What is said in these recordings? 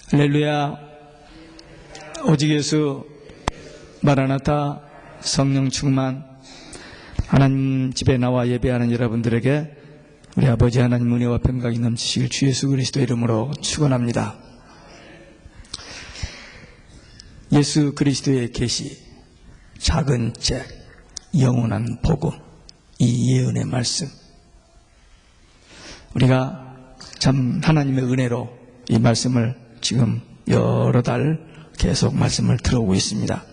할렐루야. 오직 예수, 마라나타, 성령 충만. 하나님 집에 나와 예배하는 여러분들에게 우리 아버지 하나님 은혜와 평강이 넘치시길 주 예수 그리스도 이름으로 축원합니다. 예수 그리스도의 계시, 작은 책, 영원한 복음, 이 예언의 말씀, 우리가 참 하나님의 은혜로 이 말씀을 지금 여러 달 계속 말씀을 들어오고 있습니다.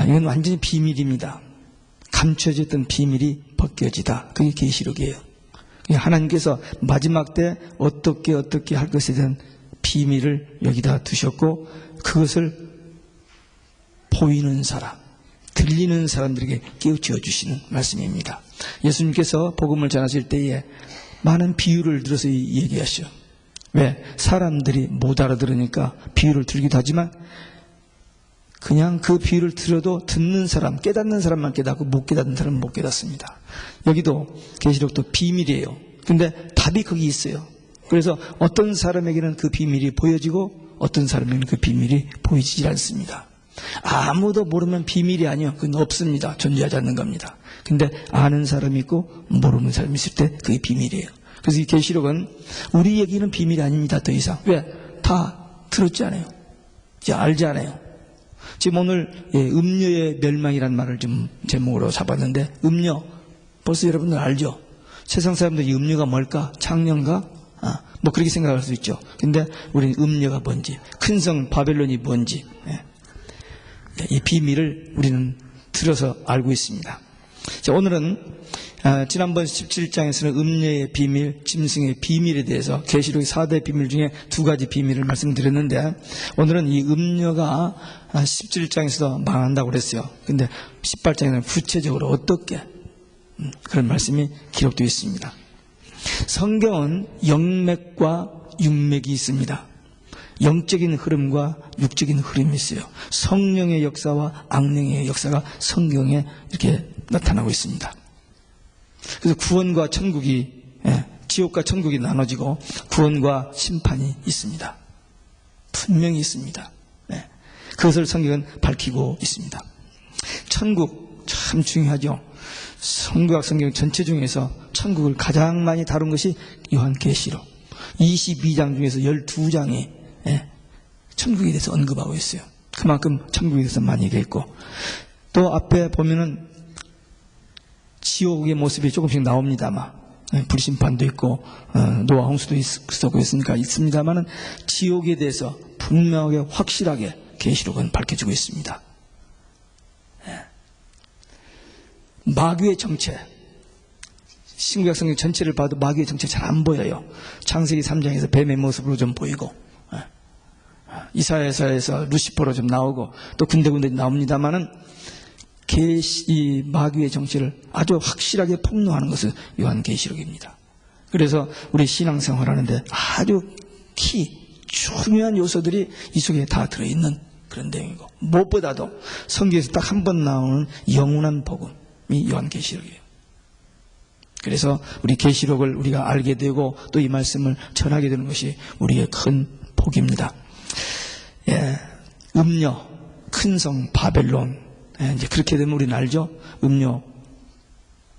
이건 완전히 비밀입니다. 감춰졌던 비밀이 벗겨지다. 그게 계시록이에요. 하나님께서 마지막 때 어떻게 할 것에 대한 비밀을 여기다 두셨고, 그것을 보이는 사람, 들리는 사람들에게 깨우쳐 주시는 말씀입니다. 예수님께서 복음을 전하실 때에 많은 비유를 들어서 얘기하셔. 왜? 사람들이 못 알아들으니까 비유를 들기도 하지만, 그냥 그 비유를 들어도 듣는 사람, 깨닫는 사람만 깨닫고 못 깨닫는 사람은 못 깨닫습니다. 여기도 계시록도 비밀이에요. 근데 답이 거기 있어요. 그래서 어떤 사람에게는 그 비밀이 보여지고 어떤 사람에게는 그 비밀이 보이지 않습니다. 아무도 모르면 비밀이 아니요. 그건 없습니다. 존재하지 않는 겁니다. 근데 아는 사람이 있고 모르는 사람이 있을 때 그게 비밀이에요. 그래서 이 계시록은 우리에게는 비밀이 아닙니다. 더 이상. 왜? 다 들었지 않아요. 이제 알지 않아요. 지금 오늘 음녀의 멸망이라는 말을 좀 제목으로 잡았는데, 음녀 벌써 여러분들 알죠? 세상 사람들이 이 음녀가 뭘까? 창녀인가? 뭐 그렇게 생각할 수 있죠. 근데 우리는 음녀가 뭔지, 큰 성 바벨론이 뭔지, 이 비밀을 우리는 들어서 알고 있습니다. 자, 오늘은 지난번 17장에서는 음녀의 비밀, 짐승의 비밀에 대해서 계시록의 4대 비밀 중에 2가지 비밀을 말씀드렸는데, 오늘은 이 음녀가 17장에서도 망한다고 그랬어요. 근데 18장에는 구체적으로 어떻게 그런 말씀이 기록되어 있습니다. 성경은 영맥과 육맥이 있습니다. 영적인 흐름과 육적인 흐름이 있어요. 성령의 역사와 악령의 역사가 성경에 이렇게 나타나고 있습니다. 그래서 구원과 천국이, 지옥과 천국이 나눠지고 구원과 심판이 있습니다. 분명히 있습니다. 그것을 성경은 밝히고 있습니다. 천국 참 중요하죠. 성경학 성경 전체 중에서 천국을 가장 많이 다룬 것이 요한계시록 22장 중에서 12장이 천국에 대해서 언급하고 있어요. 그만큼 천국에 대해서 많이 얘기했고, 또 앞에 보면은 지옥의 모습이 조금씩 나옵니다만, 불심판도 있고 노아 홍수도 있었고 있으니까 있습니다만은, 지옥에 대해서 분명하게 확실하게 계시록은 밝혀주고 있습니다. 마귀의 정체, 신구약 성경 전체를 봐도 마귀의 정체 잘 안 보여요. 창세기 3장에서 뱀의 모습으로 좀 보이고, 이사야서에서 루시퍼로 좀 나오고, 또 군데군데 나옵니다만은, 이 마귀의 정체를 아주 확실하게 폭로하는 것은 요한계시록입니다. 그래서 우리 신앙생활 하는데 아주 중요한 요소들이 이 속에 다 들어있는 그런 내용이고, 무엇보다도 성경에서 딱 한 번 나오는 영원한 복음이 요한계시록이에요. 그래서 우리 계시록을 우리가 알게 되고 또 이 말씀을 전하게 되는 것이 우리의 큰 복입니다. 음녀, 큰 성 바벨론, 이제 그렇게 되면 우리는 알죠? 음녀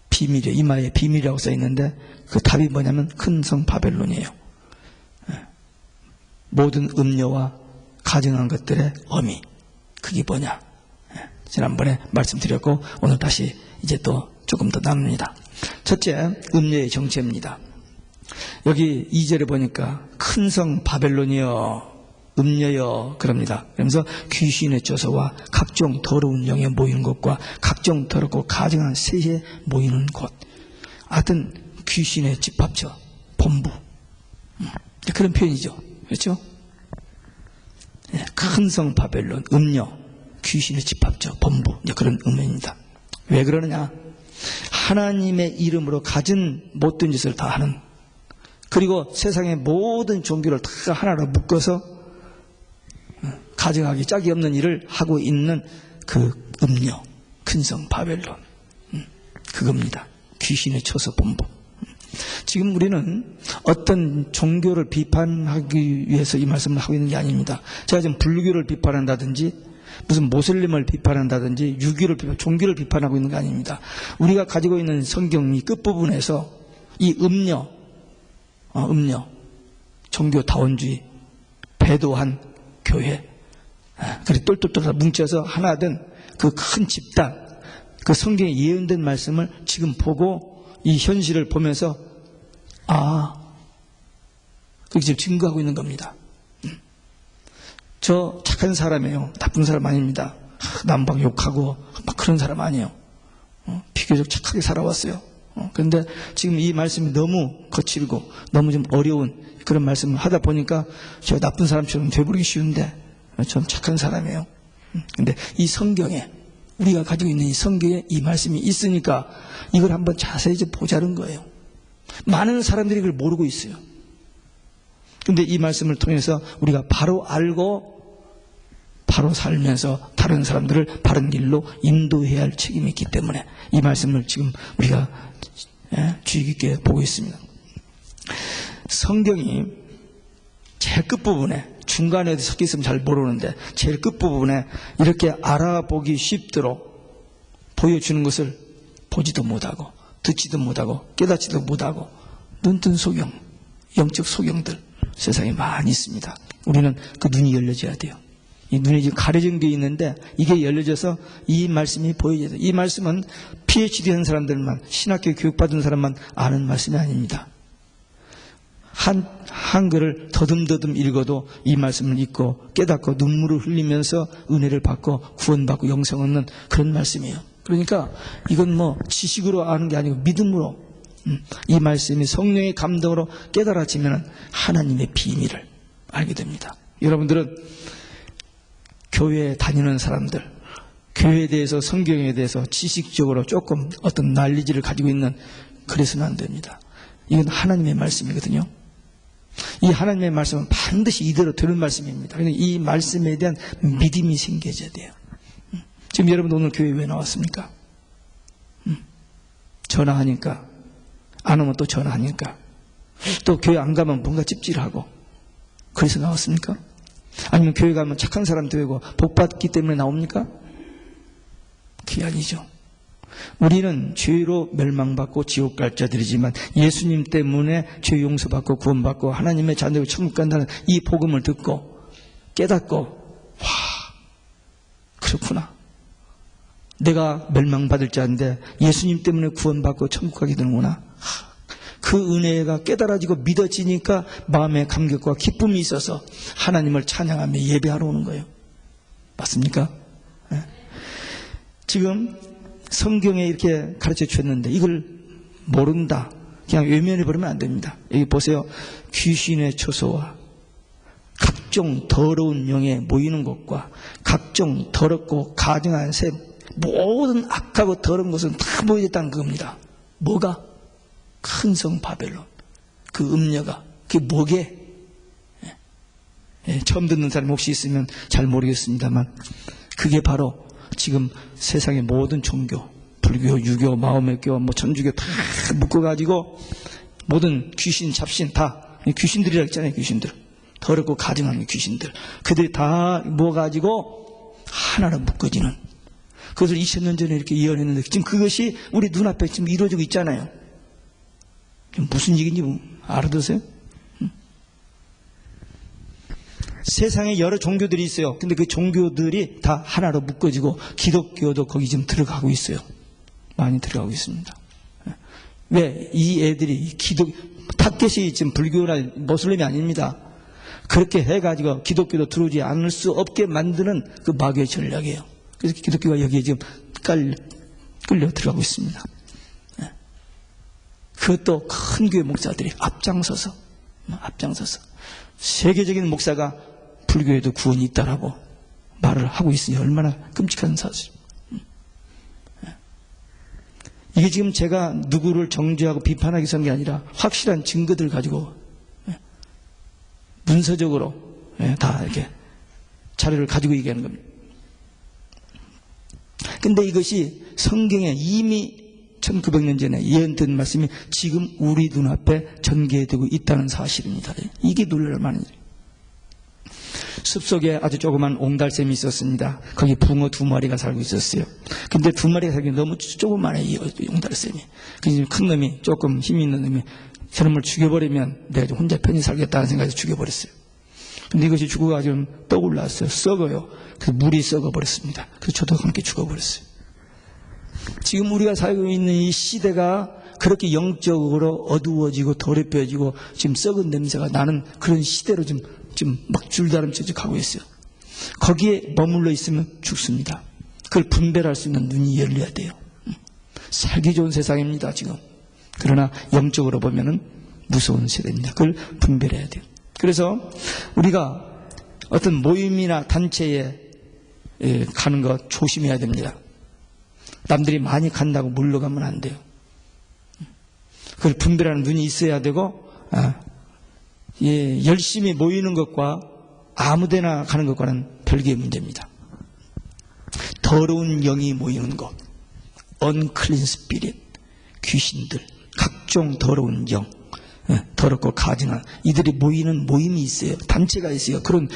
비밀이에요. 이마에 비밀이라고 써 있는데, 그 답이 뭐냐면 큰 성 바벨론이에요. 모든 음녀와 가증한 것들의 어미, 그게 뭐냐? 지난번에 말씀드렸고, 오늘 다시 이제 또 조금 더 나눕니다. 첫째, 음녀의 정체입니다. 여기 2절에 보니까 큰 성 바벨론이여, 음녀여, 그럽니다. 그러면서 귀신의 저서와 각종 더러운 영에 모이는 곳과 각종 더럽고 가증한 새에 모이는 곳, 하여튼 귀신의 집합처, 본부, 그런 표현이죠. 그렇죠? 큰 성 바벨론, 음녀, 귀신의 집합처, 본부, 그런 의미입니다. 왜 그러느냐? 하나님의 이름으로 가진 못된 짓을 다 하는, 그리고 세상의 모든 종교를 다 하나로 묶어서 가증하기 짝이 없는 일을 하고 있는 그 음녀, 큰 성 바벨론, 그겁니다. 귀신의 처소 본부. 지금 우리는 어떤 종교를 비판하기 위해서 이 말씀을 하고 있는 게 아닙니다. 제가 지금 불교를 비판한다든지 무슨 모슬림을 비판한다든지 종교를 비판하고 있는 게 아닙니다. 우리가 가지고 있는 성경 이 끝부분에서 이 음녀, 종교다원주의, 배도한 교회, 그리고 똘똘똘 뭉쳐서 하나 된 그 큰 집단, 그 성경에 예언된 말씀을 지금 보고 이 현실을 보면서 그렇게 지금 증거하고 있는 겁니다. 저 착한 사람이에요. 나쁜 사람 아닙니다. 남방 욕하고 막 그런 사람 아니에요. 비교적 착하게 살아왔어요. 그런데 지금 이 말씀이 너무 거칠고 너무 좀 어려운 그런 말씀을 하다 보니까 제가 나쁜 사람처럼 되버리기 쉬운데 전 착한 사람이에요. 근데 이 성경에 우리가 가지고 있는 이 성경에 이 말씀이 있으니까 이걸 한번 자세히 좀 보자는 거예요. 많은 사람들이 그걸 모르고 있어요. 근데 이 말씀을 통해서 우리가 바로 알고 바로 살면서 다른 사람들을 바른 길로 인도해야 할 책임이 있기 때문에 이 말씀을 지금 우리가 주의 깊게 보고 있습니다. 성경이 제일 끝부분에 중간에 섞여 있으면 잘 모르는데 제일 끝부분에 이렇게 알아보기 쉽도록 보여주는 것을 보지도 못하고 듣지도 못하고 깨닫지도 못하고 눈뜬 소경, 영적 소경들 세상에 많이 있습니다. 우리는 그 눈이 열려져야 돼요. 이 눈이 지금 가려진 게 있는데 이게 열려져서 이 말씀이 보여져야 돼요. 이 말씀은 PhD 한 사람들만, 신학교 교육받은 사람만 아는 말씀이 아닙니다. 한글을 더듬더듬 읽어도 이 말씀을 읽고 깨닫고 눈물을 흘리면서 은혜를 받고 구원받고 영생 얻는 그런 말씀이에요. 그러니까 이건 뭐 지식으로 아는 게 아니고 믿음으로 이 말씀이 성령의 감동으로 깨달아지면 하나님의 비밀을 알게 됩니다. 여러분들은 교회에 다니는 사람들, 교회에 대해서 성경에 대해서 지식적으로 조금 어떤 난리지를 가지고 있는 그래서는 안 됩니다. 이건 하나님의 말씀이거든요. 이 하나님의 말씀은 반드시 이대로 되는 말씀입니다. 그러니까 이 말씀에 대한 믿음이 생겨져야 돼요. 지금 여러분 오늘 교회 왜 나왔습니까? 전화하니까, 안 오면 또 전화하니까, 또 교회 안 가면 뭔가 찝찝하고 그래서 나왔습니까? 아니면 교회 가면 착한 사람 되고 복 받기 때문에 나옵니까? 그게 아니죠. 우리는 죄로 멸망받고 지옥 갈 자들이지만 예수님 때문에 죄 용서받고 구원받고 하나님의 자녀로 천국 간다는 이 복음을 듣고 깨닫고 그렇구나. 내가 멸망받을 자인데 예수님 때문에 구원받고 천국 가게 되는구나. 그 은혜가 깨달아지고 믿어지니까 마음의 감격과 기쁨이 있어서 하나님을 찬양하며 예배하러 오는 거예요. 맞습니까? 네. 지금 성경에 이렇게 가르쳐 주셨는데 이걸 모른다, 그냥 외면해 버리면 안 됩니다. 여기 보세요. 귀신의 처소와 각종 더러운 영에 모이는 곳과 각종 더럽고 가증한 셈, 모든 악하고 더러운 것은 다 모여있다는 겁니다. 뭐가? 큰 성 바벨론, 그 음녀가, 그게 뭐게? 처음 듣는 사람 혹시 있으면 잘 모르겠습니다만 그게 바로 지금 세상의 모든 종교, 불교, 유교, 마오메교, 천주교 다 묶어가지고 모든 귀신, 잡신 다 귀신들이라고 했잖아요. 귀신들, 더럽고 가증한 귀신들, 그들이 다 모아가지고 하나로 묶어지는, 그것을 2000년 전에 이렇게 예언했는데 지금 그것이 우리 눈앞에 지금 이루어지고 있잖아요. 무슨 얘기인지 알아두세요? 세상에 여러 종교들이 있어요. 근데 그 종교들이 다 하나로 묶어지고 기독교도 거기 지금 들어가고 있어요. 많이 들어가고 있습니다. 왜? 이 애들이 타켓이 지금 불교나 모슬림이 아닙니다. 그렇게 해가지고 기독교도 들어오지 않을 수 없게 만드는 그 마귀의 전략이에요. 그래서 기독교가 여기에 지금 끌려 들어가고 있습니다. 그것도 큰 교회 목사들이 앞장서서 세계적인 목사가 불교에도 구원이 있다라고 말을 하고 있으니 얼마나 끔찍한 사실. 이게 지금 제가 누구를 정죄하고 비판하기 위해서 하는 게 아니라 확실한 증거들 가지고 문서적으로 다 이렇게 자료를 가지고 얘기하는 겁니다. 근데 이것이 성경에 이미 1900년 전에 예언된 말씀이 지금 우리 눈앞에 전개되고 있다는 사실입니다. 이게 놀랄 만한 일이에요. 숲속에 아주 조그만 옹달샘이 있었습니다. 거기 붕어 2마리가 살고 있었어요. 근데 2마리가 살기 너무 조그만해, 이 옹달샘이. 그래서 큰 놈이, 조금 힘이 있는 놈이 저놈을 죽여버리면 내가 좀 혼자 편히 살겠다는 생각에서 죽여버렸어요. 근데 이것이 죽어가지고 떠올랐어요. 썩어요. 그래서 물이 썩어버렸습니다. 그래서 저도 함께 죽어버렸어요. 지금 우리가 살고 있는 이 시대가 그렇게 영적으로 어두워지고 더럽혀지고 지금 썩은 냄새가 나는 그런 시대로 지금 막 줄다름쳐져 가고 있어요. 거기에 머물러 있으면 죽습니다. 그걸 분별할 수 있는 눈이 열려야 돼요. 살기 좋은 세상입니다, 지금. 그러나 영적으로 보면은 무서운 세대입니다. 그걸 분별해야 돼요. 그래서 우리가 어떤 모임이나 단체에 가는 거 조심해야 됩니다. 남들이 많이 간다고 물러가면 안 돼요. 그걸 분별하는 눈이 있어야 되고, 열심히 모이는 것과 아무데나 가는 것과는 별개의 문제입니다. 더러운 영이 모이는 것, unclean spirit, 귀신들, 각종 더러운 영, 더럽고 가증한 이들이 모이는 모임이 있어요. 단체가 있어요. 그런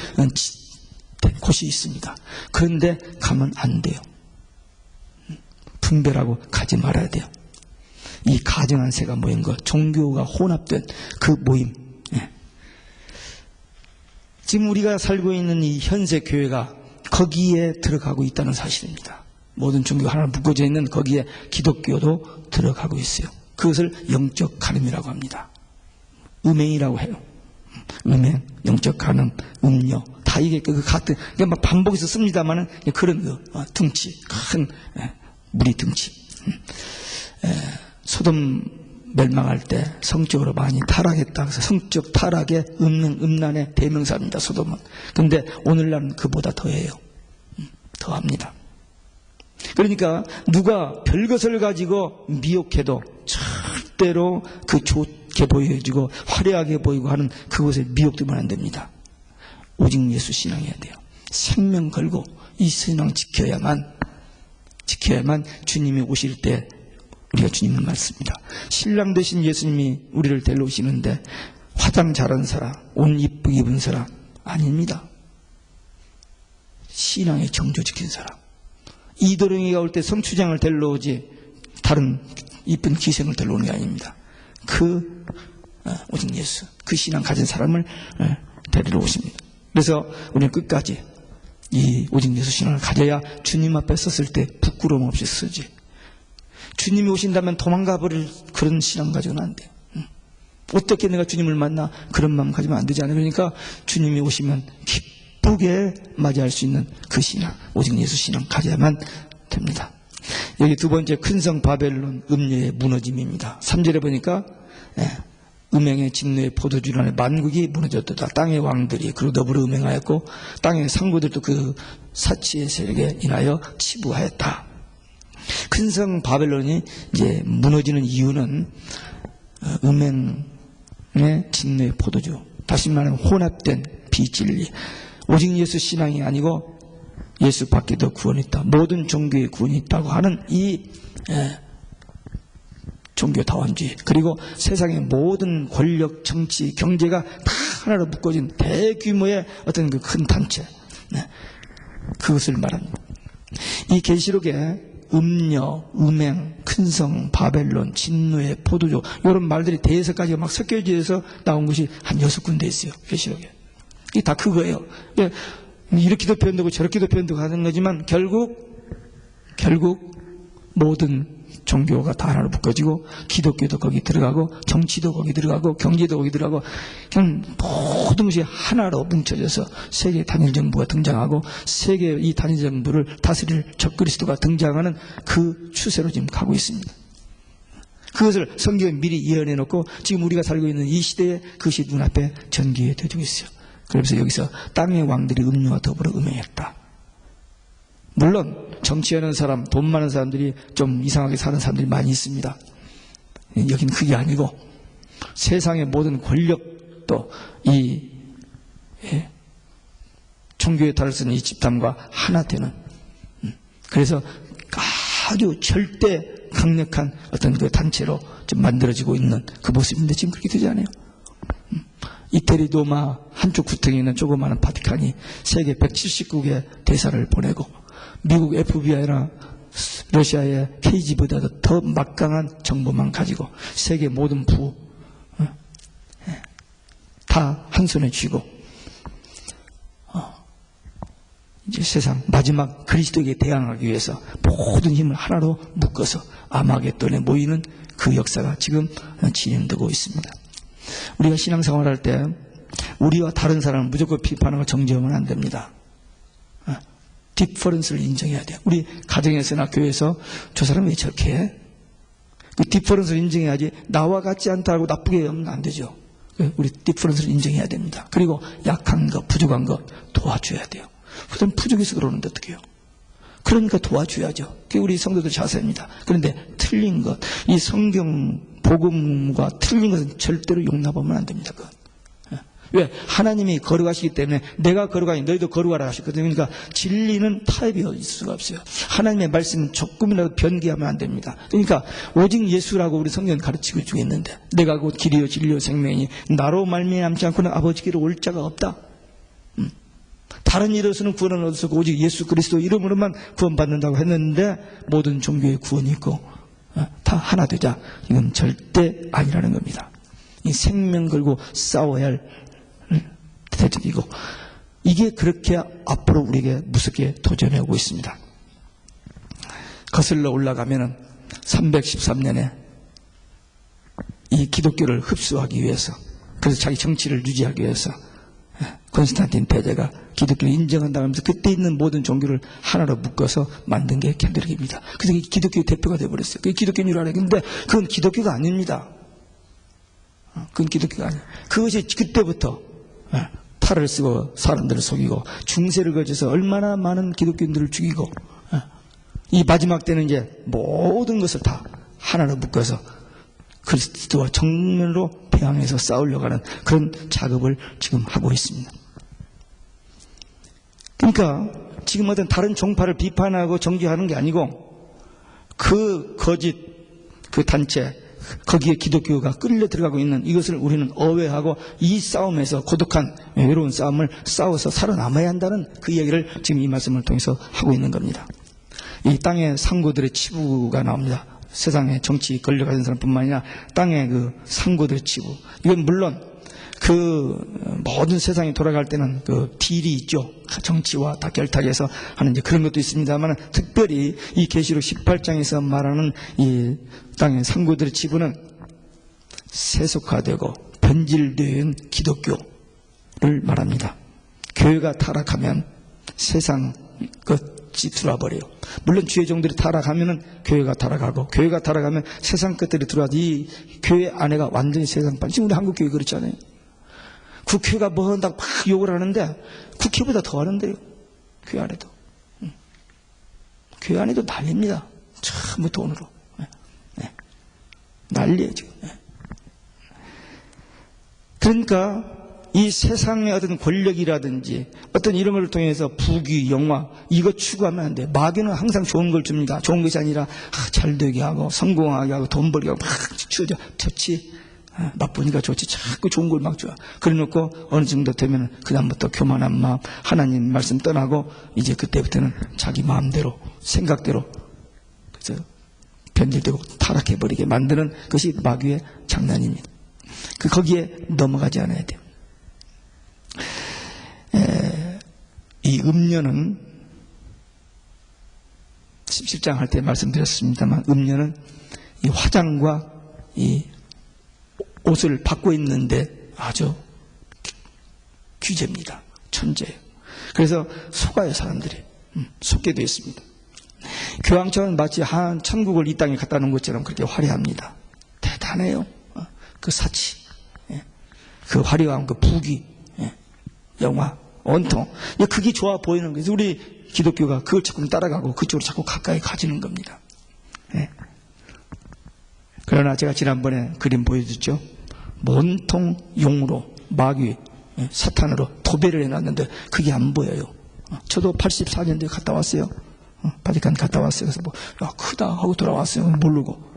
곳이 있습니다. 그런데 가면 안 돼요. 분별하고 가지 말아야 돼요. 이 가증한 새가 모인 것, 종교가 혼합된 그 모임. 지금 우리가 살고 있는 이 현세 교회가 거기에 들어가고 있다는 사실입니다. 모든 종교가 하나 묶어져 있는 거기에 기독교도 들어가고 있어요. 그것을 영적 간음이라고 합니다. 음행이라고 해요. 음행, 영적 간음, 음녀, 다 이게 그 같은, 막 반복해서 씁니다만은 그런 등치, 큰 무리 등치. 소돔 멸망할 때 성적으로 많이 타락했다. 그래서 성적 타락의 음란의 대명사입니다, 소돔은. 그런데 오늘날은 그보다 더해요. 더합니다. 그러니까 누가 별것을 가지고 미혹해도 절대로 그 좋게 보여지고 화려하게 보이고 하는 그것에 미혹되면 안 됩니다. 오직 예수 신앙해야 돼요. 생명 걸고 이 신앙 지켜야만 주님이 오실 때 우리가 주님을 맞습니다. 신랑 되신 예수님이 우리를 데려오시는데 화장 잘한 사람, 옷 이쁘게 입은 사람 아닙니다. 신앙의 정조 지킨 사람. 이도령이가 올 때 성추장을 데려오지 다른 이쁜 기생을 데려오는 게 아닙니다. 오직 예수, 그 신앙 가진 사람을 데리러 오십니다. 그래서 우리는 끝까지 이 오직 예수 신앙을 가져야 주님 앞에 섰을 때 부끄러움 없이 서지. 주님이 오신다면 도망가 버릴 그런 신앙 가지고는 안 돼요. 어떻게 내가 주님을 만나 그런 마음 가지면 안 되지 않아요. 그러니까 주님이 오시면 기쁘게 맞이할 수 있는 그 신앙, 오직 예수 신앙 가져야만 됩니다. 여기 두 번째 큰 성 바벨론 음녀의 무너짐입니다. 3절에 보니까 음행의 진노의 포도주 안에 만국이 무너졌다. 땅의 왕들이 그리고 더불어 음행하였고 땅의 상구들도 그 사치의 세력에 인하여 치부하였다. 큰 성 바벨론이 이제 무너지는 이유는 음행의 진노의 포도주, 다시 말하면 혼합된 비진리, 오직 예수 신앙이 아니고 예수 밖에도 구원이 있다, 모든 종교에 구원이 있다고 하는 이 종교 다원주의, 그리고 세상의 모든 권력, 정치, 경제가 다 하나로 묶어진 대규모의 어떤 그 큰 단체, 그것을 말합니다. 이 계시록에 음녀, 음행, 큰성, 바벨론, 진노의 포도주 이런 말들이 대해서까지 막 섞여져서 나온 것이 한 6군데 있어요. 계시록에. 이게 다 그거예요. 이렇게도 표현되고 저렇게도 표현되고 하는 거지만 결국 모든 종교가 다 하나로 묶어지고 기독교도 거기 들어가고 정치도 거기 들어가고 경제도 거기 들어가고 그냥 모든 것이 하나로 뭉쳐져서 세계 단일 정부가 등장하고 세계 이 단일 정부를 다스릴 적그리스도가 등장하는 그 추세로 지금 가고 있습니다. 그것을 성경에 미리 예언해 놓고 지금 우리가 살고 있는 이 시대에 그것이 눈앞에 전개되고 있어요. 그래서 여기서 땅의 왕들이 음료와 더불어 음행했다. 물론 정치하는 사람, 돈 많은 사람들이 좀 이상하게 사는 사람들이 많이 있습니다. 여기는 그게 아니고 세상의 모든 권력도 이 종교의 탈을 쓰는 이 집단과 하나 되는, 그래서 아주 절대 강력한 어떤 그 단체로 좀 만들어지고 있는 그 모습인데 지금 그렇게 되지 않아요. 이태리 로마 한쪽 구덩이에 있는 조그마한 바티칸이 세계 170국의 대사를 보내고 미국 FBI나 러시아의 KGB보다도 더 막강한 정보만 가지고 세계 모든 부 다 한 손에 쥐고 이제 세상 마지막 그리스도에게 대항하기 위해서 모든 힘을 하나로 묶어서 아마겟돈에 모이는 그 역사가 지금 진행되고 있습니다. 우리가 신앙생활할 때 우리와 다른 사람을 무조건 비판하고 정죄하면 안 됩니다. 디퍼런스를 인정해야 돼요. 우리 가정에서나 교회에서 저 사람 왜 저렇게 해? 그 디퍼런스를 인정해야지 나와 같지 않다고 나쁘게 하면 안 되죠. 우리 디퍼런스를 인정해야 됩니다. 그리고 약한 것, 부족한 것 도와줘야 돼요. 그럼 부족해서 그러는데 어떻게 해요? 그러니까 도와줘야죠. 그게 우리 성도들 자세입니다. 그런데 틀린 것, 이 성경 복음과 틀린 것은 절대로 용납하면 안 됩니다. 그건. 왜? 하나님이 거룩하시기 때문에 내가 거룩하니 너희도 거룩하라 하셨거든요. 그러니까 진리는 타협이 있을 수가 없어요. 하나님의 말씀은 조금이라도 변기하면 안 됩니다. 그러니까 오직 예수라고 우리 성경은 가르치고 주겠는데 내가 곧 길이요 진리요 생명이니 나로 말미암지 않고는 아버지께로 올 자가 없다. 다른 이로서는 구원을 얻을 수 없고 오직 예수 그리스도 이름으로만 구원받는다고 했는데 모든 종교의 구원이 있고 다 하나 되자. 이건 절대 아니라는 겁니다. 이 생명 걸고 싸워야 할 대적이고 이게 그렇게 앞으로 우리에게 무섭게 도전해 오고 있습니다. 거슬러 올라가면은 313년에 이 기독교를 흡수하기 위해서 그래서 자기 정치를 유지하기 위해서 콘스탄틴 대제가 기독교를 인정한다고 하면서 그때 있는 모든 종교를 하나로 묶어서 만든 게 캔드릭입니다. 그래서 이 기독교의 대표가 되어버렸어요. 그게 기독교인 줄 알아요. 근데 그건 기독교가 아닙니다. 그건 기독교가 아니에요. 그것이 그때부터 탈을 쓰고 사람들을 속이고 중세를 거쳐서 얼마나 많은 기독교인들을 죽이고 이 마지막 때는 이제 모든 것을 다 하나로 묶어서 그리스도와 정면으로 대항해서 싸우려고 하는 그런 작업을 지금 하고 있습니다. 그러니까 지금 어떤 다른 종파를 비판하고 정죄하는 게 아니고 그 거짓 그 단체 거기에 기독교가 끌려 들어가고 있는 이것을 우리는 어회하고 이 싸움에서 고독한 외로운 싸움을 싸워서 살아남아야 한다는 그 이야기를 지금 이 말씀을 통해서 하고 있는 겁니다. 이 땅의 상고들의 치부가 나옵니다. 세상에 정치 걸려가는 사람뿐만 아니라 땅의 그 상고들의 치부. 이건 물론 그 모든 세상이 돌아갈 때는 그 딜이 있죠. 정치와 다 결탁해서 하는 이제 그런 것도 있습니다만 특별히 이 계시록 18장에서 말하는 이 땅의 상고들의 치부는 세속화되고 변질된 기독교를 말합니다. 교회가 타락하면 세상 것이 들어와버려요. 물론 주의 종들이 타락하면은 교회가 타락하고 교회가 타락하면 세상 것들이 들어와서 이 교회 안에가 완전히 세상판. 지금 우리 한국 교회 그렇잖아요. 국회가 뭐 한다고 막 욕을 하는데 국회보다 더 하는데요. 교회 안에도. 교회 안에도 난립니다. 전부 돈으로. 난리예요 지금. 그러니까 이 세상의 어떤 권력이라든지 어떤 이런 걸 통해서 부귀, 영화 이거 추구하면 안 돼요. 마귀는 항상 좋은 걸 줍니다. 좋은 것이 아니라 잘 되게 하고 성공하게 하고 돈 벌게 하고 막 추죠. 좋지. 나쁘니까 좋지. 자꾸 좋은 걸 막 줘. 그래 놓고 어느 정도 되면 그다음부터 교만한 마음, 하나님 말씀 떠나고 이제 그때부터는 자기 마음대로 생각대로 그래서 변질되고 타락해버리게 만드는 것이 마귀의 장난입니다. 거기에 넘어가지 않아야 돼요. 이 음료는 17장 할 때 말씀드렸습니다만 음료는 이 화장과 이 옷을 받고 있는데 아주 규제입니다. 천재예요. 그래서 속아요 사람들이. 속게 되어 있습니다. 교황청은 마치 한 천국을 이 땅에 갖다 놓은 것처럼 그렇게 화려합니다. 대단해요. 그 사치, 그 화려함, 그 부귀, 영화, 온통. 그게 좋아 보이는 거예요. 우리 기독교가 그걸 자꾸 따라가고 그쪽으로 자꾸 가까이 가지는 겁니다. 그러나 제가 지난번에 그림 보여줬죠. 온통 용으로 마귀, 사탄으로 도배를 해놨는데 그게 안 보여요. 저도 84년도에 갔다 왔어요. 바티칸 갔다 왔어요. 그래서 야, 크다 하고 돌아왔어요. 모르고.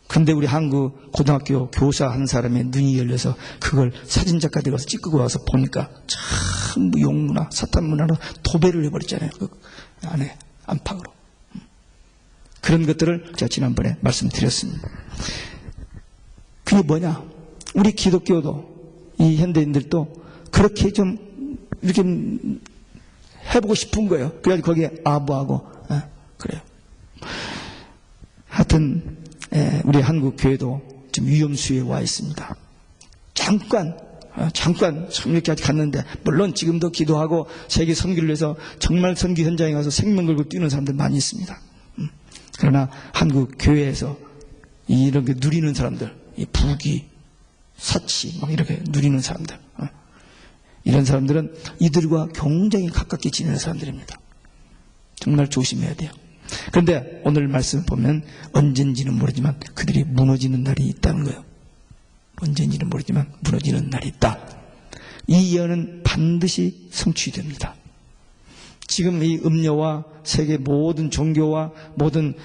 근데 우리 한국 고등학교 교사 한 사람의 눈이 열려서 그걸 사진작가들이 가서 찍고 와서 보니까 참 용문화, 사탄 문화로 도배를 해버렸잖아요. 그 안에 안팎으로. 그런 것들을 제가 지난번에 말씀드렸습니다. 그게 뭐냐? 우리 기독교도 이 현대인들도 그렇게 좀 이렇게 해보고 싶은 거예요. 그래가지고 거기에 아부하고 그래요. 하여튼 우리 한국 교회도 지금 위험수에 와 있습니다. 잠깐 참 이렇게 아직 갔는데, 물론 지금도 기도하고 세계 선교를 위해서 정말 선교 현장에 가서 생명 걸고 뛰는 사람들 많이 있습니다. 그러나 한국 교회에서 이렇게 누리는 사람들, 이 부귀, 사치 막 이렇게 누리는 사람들, 이런 사람들은 이들과 굉장히 가깝게 지내는 사람들입니다. 정말 조심해야 돼요. 그런데 오늘 말씀을 보면 언젠지는 모르지만 그들이 무너지는 날이 있다는 거예요. 언젠지는 모르지만 무너지는 날이 있다. 이 예언은 반드시 성취됩니다. 지금 이 음료와 세계 모든 종교와 모든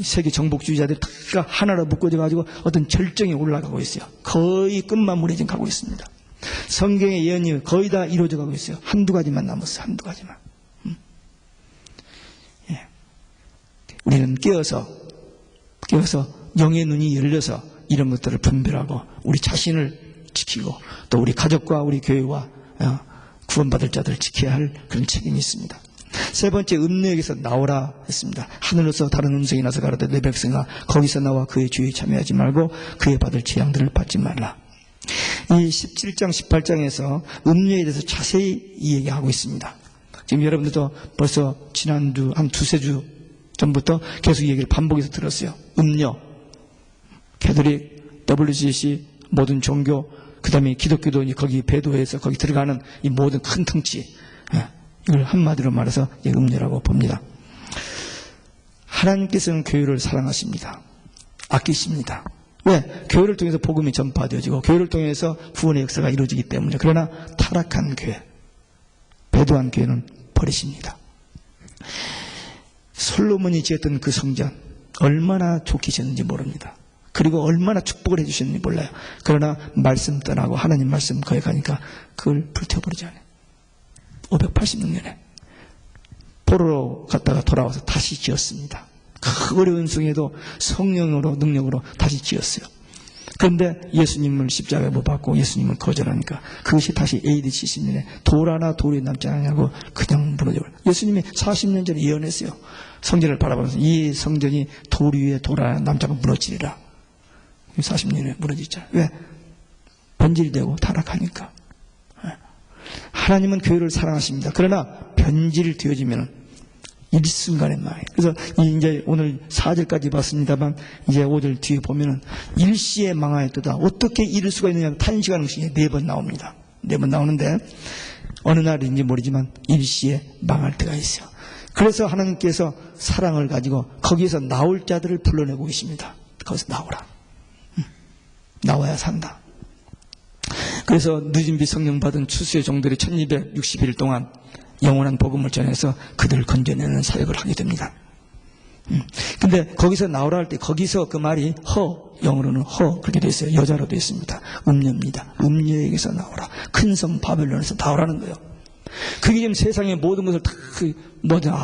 세계 정복주의자들이 다 하나로 묶어져 가지고 어떤 절정에 올라가고 있어요. 거의 끝마무리에 지금 가고 있습니다. 성경의 예언이 거의 다 이루어져 가고 있어요. 한두 가지만 남았어요. 한두 가지만. 우리는 깨어서 영의 눈이 열려서 이런 것들을 분별하고 우리 자신을 지키고 또 우리 가족과 우리 교회와 구원받을 자들을 지켜야 할 그런 책임이 있습니다. 세 번째, 음녀에게서 나오라 했습니다. 하늘로서 다른 음성이 나서 가라되 내 백성아 거기서 나와 그의 주의에 참여하지 말고 그의 받을 재앙들을 받지 말라. 이 17장 18장에서 음녀에 대해서 자세히 이야기하고 있습니다. 지금 여러분들도 벌써 지난주 한 두세 주 전부터 계속 이 얘기를 반복해서 들었어요. 음녀, 캐톨릭, WCC, 모든 종교, 그 다음에 기독교도 거기 배도해서 거기 들어가는 이 모든 큰 덩치, 이걸 한마디로 말해서 음녀라고 봅니다. 하나님께서는 교회를 사랑하십니다. 아끼십니다. 왜? 교회를 통해서 복음이 전파되어지고 교회를 통해서 구원의 역사가 이루어지기 때문에. 그러나 타락한 교회, 배도한 교회는 버리십니다. 솔로몬이 지었던 그 성전 얼마나 좋게 지었는지 모릅니다. 그리고 얼마나 축복을 해주셨는지 몰라요. 그러나 말씀 떠나고 하나님 말씀 거기 가니까 그걸 불태워버리지 않아요. 586년에 포로로 갔다가 돌아와서 다시 지었습니다. 그 어려운 중에도 성령으로 능력으로 다시 지었어요. 그런데 예수님을 십자가에 못 박고 예수님을 거절하니까 그것이 다시 AD 70년에 돌 하나 돌이 남지 않냐고 그냥 무너져버려요. 예수님이 40년 전에 예언했어요. 성전을 바라보면서 이 성전이 돌 위에 돌 하나 남지 않고 무너지리라. 40년에 무너지잖아요. 왜? 변질되고 타락하니까. 하나님은 교회를 사랑하십니다. 그러나 변질되어지면 일순간에 망해요. 그래서 이제 오늘 4절까지 봤습니다만 이제 5절 뒤에 보면은 일시에 망하였도다. 어떻게 이룰 수가 있느냐 탄식하는 것이 4번 나옵니다. 4번 나오는데 어느 날인지 모르지만 일시에 망할 때가 있어요. 그래서 하나님께서 사랑을 가지고 거기에서 나올 자들을 불러내고 계십니다. 거기서 나오라. 나와야 산다. 그래서 늦은비 성령 받은 추수의 종들이 1260일 동안 영원한 복음을 전해서 그들을 건져내는 사역을 하게 됩니다. 근데 거기서 나오라 할 때 거기서 그 말이 영어로는 그렇게 돼 있어요. 여자로 돼 있습니다. 음녀입니다. 음녀에게서 나오라. 큰 섬 바벨론에서 나오라는 거예요. 그게 지금 세상의 모든 것을 다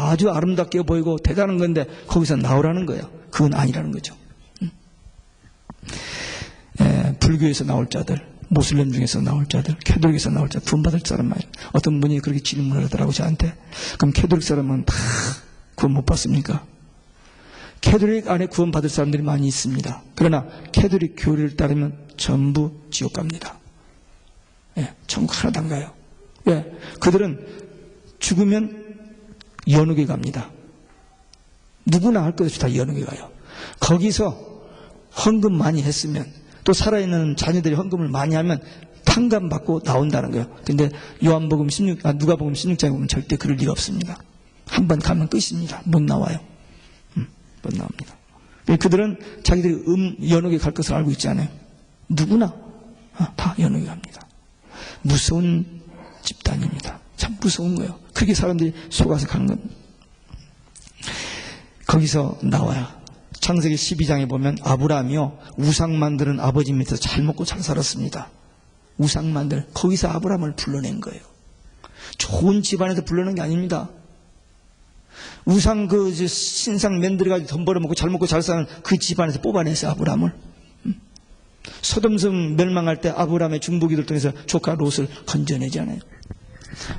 아주 아름답게 보이고 대단한 건데 거기서 나오라는 거예요. 그건 아니라는 거죠. 불교에서 나올 자들, 모슬렘 중에서 나올 자들, 캐톨릭에서 나올 자들, 구원받을 사람만. 어떤 분이 그렇게 질문을 하더라고요, 저한테. 그럼 캐톨릭 사람은 다 구원 못 받습니까? 캐톨릭 안에 구원받을 사람들이 많이 있습니다. 그러나 캐톨릭 교리를 따르면 전부 지옥 갑니다. 천국 하나도 안 가요. 왜? 그들은 죽으면 연옥에 갑니다. 누구나 할 것 없이 다 연옥에 가요. 거기서 헌금 많이 했으면 또 살아있는 자녀들이 헌금을 많이 하면 탕감받고 나온다는 거예요. 근데 누가복음 16장에 보면 절대 그럴 리가 없습니다. 한 번 가면 끝입니다. 못 나와요. 못 나옵니다. 그들은 자기들이 연옥에 갈 것을 알고 있지 않아요. 누구나 다 연옥에 갑니다. 무서운 집단입니다. 참 무서운 거예요. 그렇게 사람들이 속아서 가는 겁니다. 거기서 나와요. 창세기 12장에 보면 아브라함이요, 우상 만드는 아버지 밑에서 잘 먹고 잘 살았습니다. 우상 만드는, 거기서 아브라함을 불러낸 거예요. 좋은 집안에서 불러낸 게 아닙니다. 우상 신상 만들어가지고 돈 벌어먹고 잘 먹고 잘 사는 그 집안에서 뽑아냈어요, 아브라함을. 소돔성 멸망할 때 아브라함의 중보기도를 통해서 조카 롯을 건져내잖아요.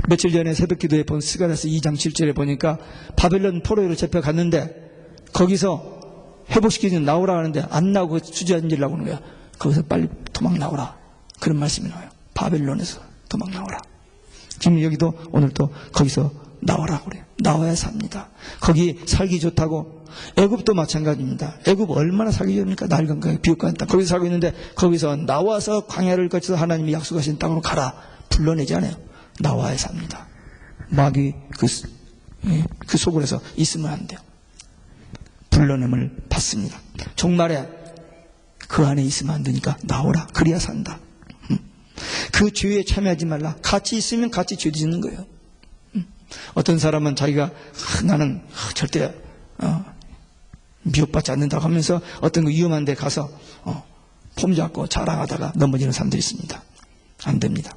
며칠 전에 새벽기도에 본 스가랴서 2장 7절에 보니까 바벨론 포로로 잡혀갔는데 거기서 회복시키지 나오라 하는데 안 나오고 주저앉으려고 하는 거야. 거기서 빨리 도망 나오라, 그런 말씀이 나와요. 바벨론에서 도망 나오라. 지금 여기도 오늘 또 거기서 나오라고 그래요. 나와야 삽니다. 거기 살기 좋다고. 애굽도 마찬가지입니다. 애굽 얼마나 살기 좋습니까? 낡은 비옥한 땅, 거기서 살고 있는데 거기서 나와서 광야를 거쳐서 하나님이 약속하신 땅으로 가라 불러내잖아요. 나와야 삽니다. 마귀 그 속으로서 있으면 안 돼요. 불러냄을 받습니다. 종말에 그 안에 있으면 안 되니까 나오라, 그래야 산다. 그 죄에 참여하지 말라. 같이 있으면 같이 죄 짓는 거예요. 어떤 사람은 자기가 나는 절대 미혹받지 않는다고 하면서 어떤 거 위험한 데 가서 폼 잡고 자랑하다가 넘어지는 사람들이 있습니다. 안 됩니다.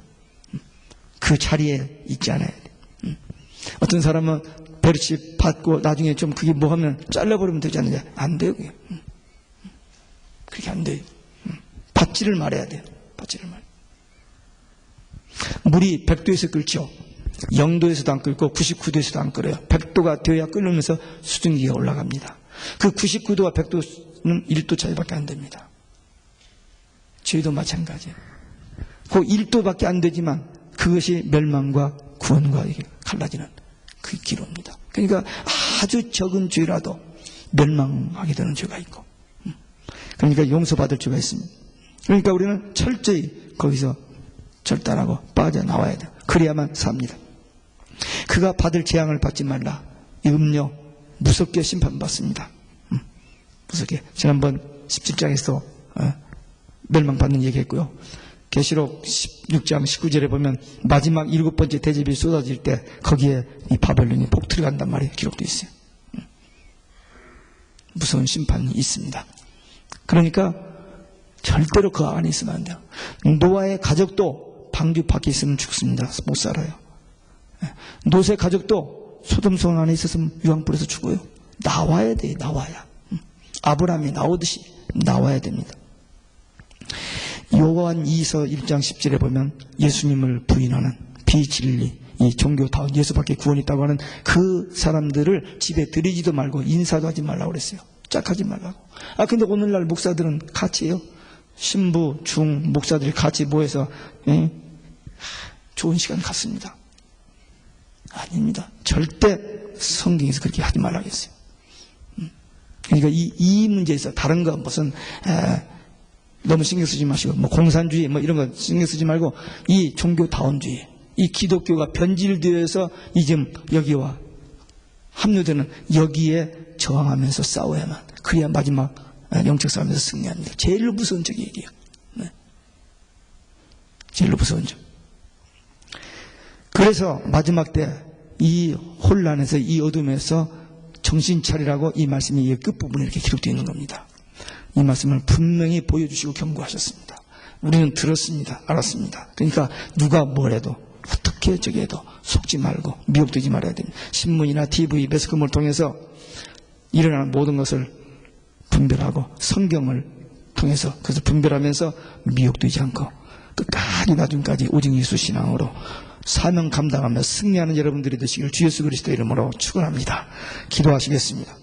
그 자리에 있지 않아야 돼요. 어떤 사람은 버릇이 받고 나중에 좀 그게 뭐 하면 잘라버리면 되지 않느냐. 안 돼요, 그게. 그렇게 안 돼요. 받지를 말해야 돼요. 받지를 말. 물이 100도에서 끓죠. 0도에서도 안 끓고 99도에서도 안 끓어요. 100도가 되어야 끓으면서 수증기가 올라갑니다. 그 99도와 100도는 1도 차이밖에 안 됩니다. 죄도 마찬가지예요. 그 1도밖에 안 되지만 그것이 멸망과 구원과 이게 갈라지는 그 기로입니다. 그러니까 아주 적은 죄라도 멸망하게 되는 죄가 있고, 그러니까 용서받을 죄가 있습니다. 그러니까 우리는 철저히 거기서 절단하고 빠져나와야 돼요. 그래야만 삽니다. 그가 받을 재앙을 받지 말라. 이 음료 무섭게 심판받습니다. 무섭게. 지난번 17장에서 멸망받는 얘기했고요. 계시록 16장 19절에 보면 마지막 7번째 대접이 쏟아질 때 거기에 이 바벨론이 폭 들어간단 말이 기록되어 있어요. 무서운 심판이 있습니다. 그러니까 절대로 그 안에 있으면 안 돼요. 노아의 가족도 방주 밖에 있으면 죽습니다. 못 살아요. 롯의 가족도 소돔성 안에 있었으면 유황불에서 죽어요. 나와야 돼요. 나와야. 아브라함이 나오듯이 나와야 됩니다. 요한 2서 1장 10절에 보면 예수님을 부인하는 비진리, 이 종교다운 예수밖에 구원이 있다고 하는 그 사람들을 집에 들이지도 말고 인사도 하지 말라고 그랬어요. 짝하지 말라고. 근데 오늘날 목사들은 같이 해요. 신부, 중, 목사들이 같이 모여서 좋은 시간 갖습니다. 아닙니다. 절대 성경에서 그렇게 하지 말라고 했어요. 그러니까 이 문제에서 다른 거 무슨 너무 신경 쓰지 마시고 뭐 공산주의 뭐 이런 거 신경 쓰지 말고 이 종교다원주의, 이 기독교가 변질되어서 이제 여기와 합류되는 여기에 저항하면서 싸워야만, 그래야 마지막 영적 싸움에서 승리합니다. 제일 무서운 적이 얘기예요. 네. 제일 무서운 적. 그래서 마지막 때 이 혼란에서, 이 어둠에서 정신 차리라고 이 말씀이 이 끝부분에 이렇게 기록되어 있는 겁니다. 이 말씀을 분명히 보여주시고 경고하셨습니다. 우리는 들었습니다. 알았습니다. 그러니까 누가 뭘 해도 어떻게 저기 해도 속지 말고 미혹되지 말아야 됩니다. 신문이나 TV, 매스컴을 통해서 일어나는 모든 것을 분별하고 성경을 통해서 그것을 분별하면서 미혹되지 않고 끝까지 나중까지 오직 예수 신앙으로 사명 감당하며 승리하는 여러분들이 되시길 주 예수 그리스도 이름으로 축원합니다. 기도하시겠습니다.